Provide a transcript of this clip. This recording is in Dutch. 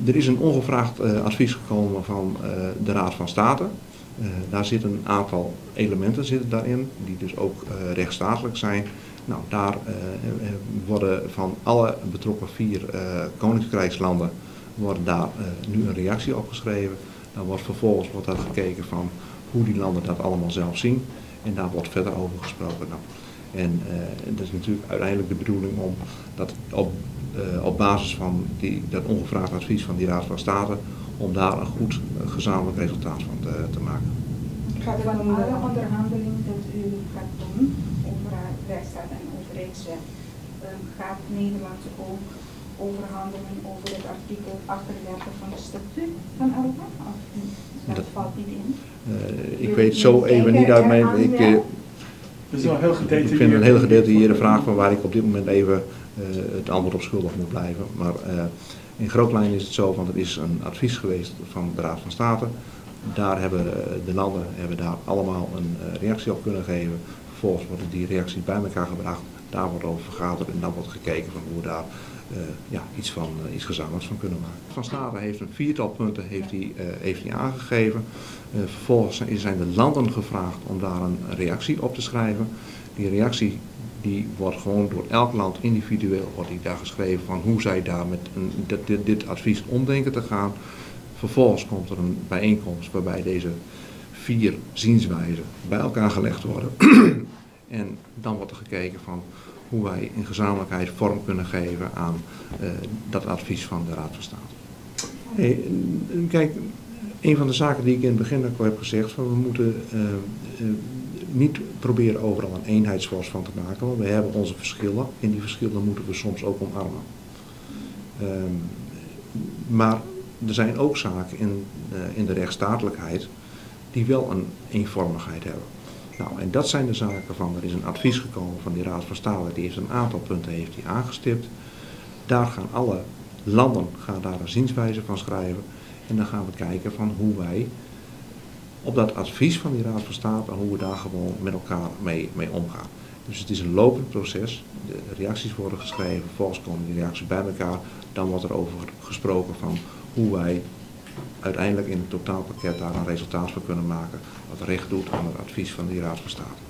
Er is een ongevraagd advies gekomen van de Raad van State. Daar zitten een aantal elementen daarin, die dus ook rechtsstatelijk zijn. Nou, daar worden van alle betrokken 4 koninkrijkslanden daar nu een reactie op geschreven. Dan wordt vervolgens gekeken van hoe die landen dat allemaal zelf zien. En daar wordt verder over gesproken. Nou, en dat is natuurlijk uiteindelijk de bedoeling om dat op basis van dat ongevraagd advies van die Raad van State, om daar een goed gezamenlijk resultaat van te maken. Gaat van alle onderhandelingen dat u gaat doen over rechtsstaat en overheidswet, gaat Nederland ook overhandelen over het artikel 38 van het statuut van Europa? Dat valt niet in. Ik weet zo even niet uit mijn... Dat is wel heel gedetailleerd. Ik vind een hele gedetailleerde vraag van waar ik op dit moment even het antwoord op schuldig moet blijven. Maar in grote lijnen is het zo, want het is een advies geweest van de Raad van State. Daar hebben de landen daar allemaal een reactie op kunnen geven. Vervolgens wordt die reactie bij elkaar gebracht. Daar wordt over vergaderd en dan wordt gekeken van hoe we daar iets gezamenlijks van kunnen maken. Van State heeft een 4-tal punten heeft hij aangegeven. Vervolgens zijn de landen gevraagd om daar een reactie op te schrijven. Die reactie wordt gewoon door elk land individueel daar geschreven van hoe zij daar met dit advies om denken te gaan. Vervolgens komt er een bijeenkomst waarbij deze 4 zienswijzen bij elkaar gelegd worden. En dan wordt er gekeken van hoe wij in gezamenlijkheid vorm kunnen geven aan dat advies van de Raad van State. Kijk, een van de zaken die ik in het begin ook al heb gezegd, van we moeten niet proberen overal een eenheidsworst van te maken, want we hebben onze verschillen en die verschillen moeten we soms ook omarmen. Maar er zijn ook zaken in de rechtsstatelijkheid die wel een eenvormigheid hebben. Nou, en dat zijn de zaken van, er is een advies gekomen van die Raad van State, die heeft een aantal punten aangestipt. Daar gaan alle landen daar een zienswijze van schrijven. En dan gaan we kijken van hoe wij op dat advies van die Raad van State, hoe we daar gewoon met elkaar mee omgaan. Dus het is een lopend proces. De reacties worden geschreven, vervolgens komen die reacties bij elkaar. Dan wordt er over gesproken van hoe wij uiteindelijk in het totaalpakket daar een resultaat van kunnen maken wat recht doet aan het advies van die Raad van State.